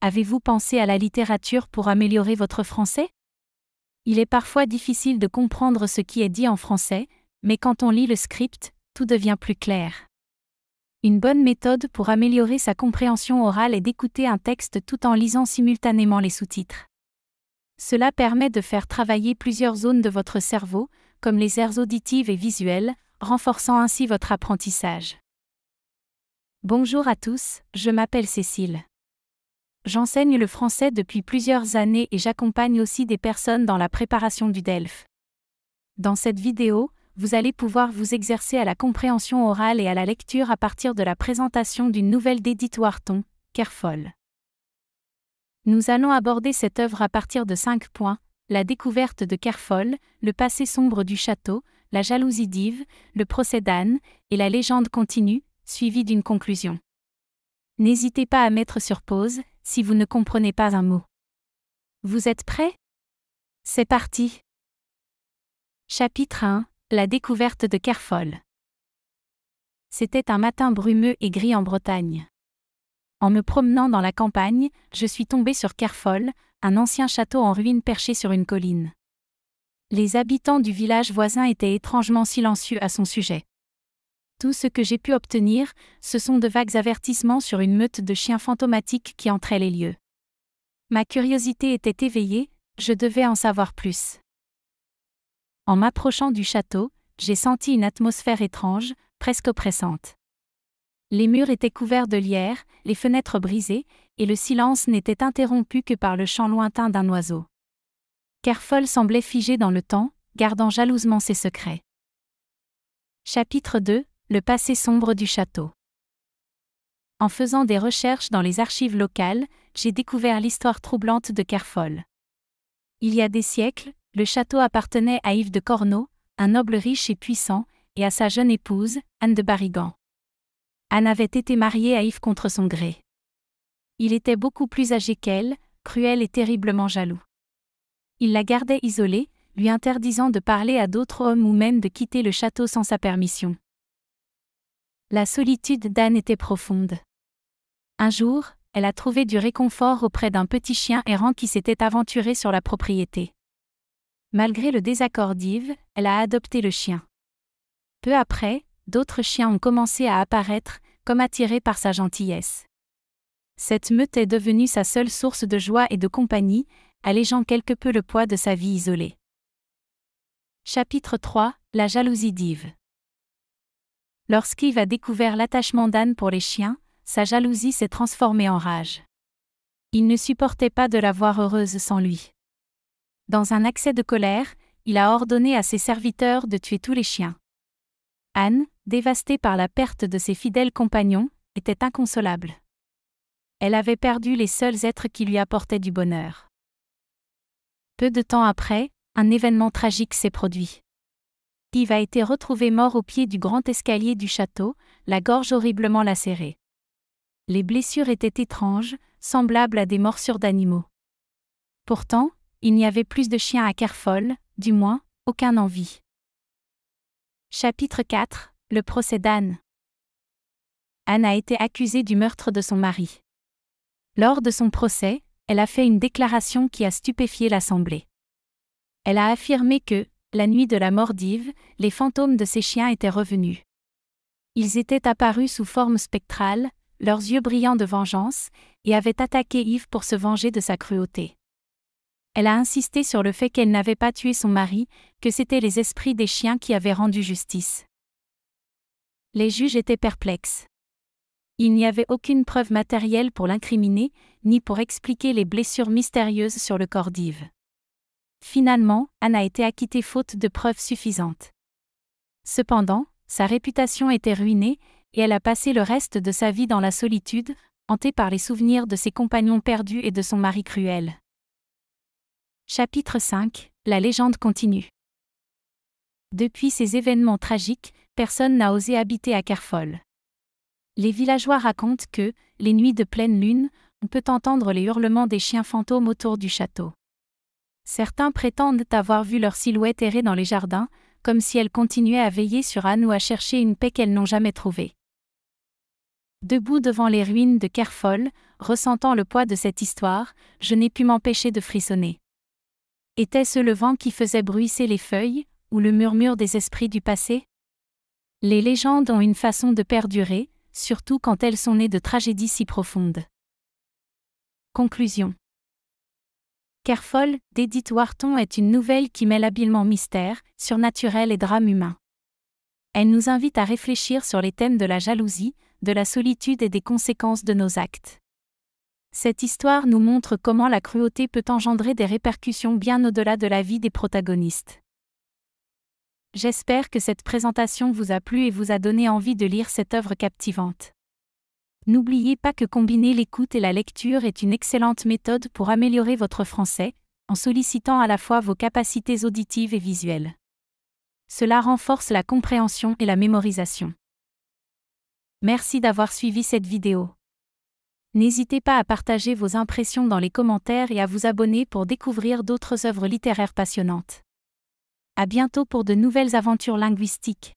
Avez-vous pensé à la littérature pour améliorer votre français? Il est parfois difficile de comprendre ce qui est dit en français, mais quand on lit le script, tout devient plus clair. Une bonne méthode pour améliorer sa compréhension orale est d'écouter un texte tout en lisant simultanément les sous-titres. Cela permet de faire travailler plusieurs zones de votre cerveau, comme les aires auditives et visuelles, renforçant ainsi votre apprentissage. Bonjour à tous, je m'appelle Cécile. J'enseigne le français depuis plusieurs années et j'accompagne aussi des personnes dans la préparation du DELF. Dans cette vidéo, vous allez pouvoir vous exercer à la compréhension orale et à la lecture à partir de la présentation d'une nouvelle d'Edith Wharton, Kerfol. Nous allons aborder cette œuvre à partir de 5 points: la découverte de Kerfol, le passé sombre du château, la jalousie d'Yves, le procès d'Anne, et la légende continue, suivie d'une conclusion. N'hésitez pas à mettre sur pause, si vous ne comprenez pas un mot. Vous êtes prêts? C'est parti! Chapitre 1: la découverte de Kerfol. C'était un matin brumeux et gris en Bretagne. En me promenant dans la campagne, je suis tombée sur Kerfol, un ancien château en ruine perché sur une colline. Les habitants du village voisin étaient étrangement silencieux à son sujet. Tout ce que j'ai pu obtenir, ce sont de vagues avertissements sur une meute de chiens fantomatiques qui entraient les lieux. Ma curiosité était éveillée, je devais en savoir plus. En m'approchant du château, j'ai senti une atmosphère étrange, presque oppressante. Les murs étaient couverts de lierre, les fenêtres brisées, et le silence n'était interrompu que par le chant lointain d'un oiseau. Kerfol semblait figé dans le temps, gardant jalousement ses secrets. Chapitre 2: le passé sombre du château. En faisant des recherches dans les archives locales, j'ai découvert l'histoire troublante de Kerfol. Il y a des siècles, le château appartenait à Yves de Cornault, un noble riche et puissant, et à sa jeune épouse, Anne de Barrigan. Anne avait été mariée à Yves contre son gré. Il était beaucoup plus âgé qu'elle, cruel et terriblement jaloux. Il la gardait isolée, lui interdisant de parler à d'autres hommes ou même de quitter le château sans sa permission. La solitude d'Anne était profonde. Un jour, elle a trouvé du réconfort auprès d'un petit chien errant qui s'était aventuré sur la propriété. Malgré le désaccord d'Yves, elle a adopté le chien. Peu après, d'autres chiens ont commencé à apparaître, comme attirés par sa gentillesse. Cette meute est devenue sa seule source de joie et de compagnie, allégeant quelque peu le poids de sa vie isolée. Chapitre 3: la jalousie d'Yves. Lorsqu'Yves a découvert l'attachement d'Anne pour les chiens, sa jalousie s'est transformée en rage. Il ne supportait pas de la voir heureuse sans lui. Dans un accès de colère, il a ordonné à ses serviteurs de tuer tous les chiens. Anne, dévastée par la perte de ses fidèles compagnons, était inconsolable. Elle avait perdu les seuls êtres qui lui apportaient du bonheur. Peu de temps après, un événement tragique s'est produit. Yves a été retrouvé mort au pied du grand escalier du château, la gorge horriblement lacérée. Les blessures étaient étranges, semblables à des morsures d'animaux. Pourtant, il n'y avait plus de chiens à Kerfol, du moins, aucun en vie. Chapitre 4: le procès d'Anne. Anne a été accusée du meurtre de son mari. Lors de son procès, elle a fait une déclaration qui a stupéfié l'Assemblée. Elle a affirmé que, la nuit de la mort d'Yves, les fantômes de ses chiens étaient revenus. Ils étaient apparus sous forme spectrale, leurs yeux brillants de vengeance, et avaient attaqué Yves pour se venger de sa cruauté. Elle a insisté sur le fait qu'elle n'avait pas tué son mari, que c'étaient les esprits des chiens qui avaient rendu justice. Les juges étaient perplexes. Il n'y avait aucune preuve matérielle pour l'incriminer, ni pour expliquer les blessures mystérieuses sur le corps d'Yves. Finalement, Anne a été acquittée faute de preuves suffisantes. Cependant, sa réputation était ruinée, et elle a passé le reste de sa vie dans la solitude, hantée par les souvenirs de ses compagnons perdus et de son mari cruel. Chapitre 5: la légende continue. Depuis ces événements tragiques, personne n'a osé habiter à Kerfol. Les villageois racontent que, les nuits de pleine lune, on peut entendre les hurlements des chiens fantômes autour du château. Certains prétendent avoir vu leur silhouette errer dans les jardins, comme si elles continuaient à veiller sur Anne ou à chercher une paix qu'elles n'ont jamais trouvée. Debout devant les ruines de Kerfol, ressentant le poids de cette histoire, je n'ai pu m'empêcher de frissonner. Était-ce le vent qui faisait bruisser les feuilles, ou le murmure des esprits du passé? Les légendes ont une façon de perdurer, surtout quand elles sont nées de tragédies si profondes. Conclusion. Kerfol, d'Edith Wharton est une nouvelle qui mêle habilement mystère, surnaturel et drame humain. Elle nous invite à réfléchir sur les thèmes de la jalousie, de la solitude et des conséquences de nos actes. Cette histoire nous montre comment la cruauté peut engendrer des répercussions bien au-delà de la vie des protagonistes. J'espère que cette présentation vous a plu et vous a donné envie de lire cette œuvre captivante. N'oubliez pas que combiner l'écoute et la lecture est une excellente méthode pour améliorer votre français, en sollicitant à la fois vos capacités auditives et visuelles. Cela renforce la compréhension et la mémorisation. Merci d'avoir suivi cette vidéo. N'hésitez pas à partager vos impressions dans les commentaires et à vous abonner pour découvrir d'autres œuvres littéraires passionnantes. À bientôt pour de nouvelles aventures linguistiques.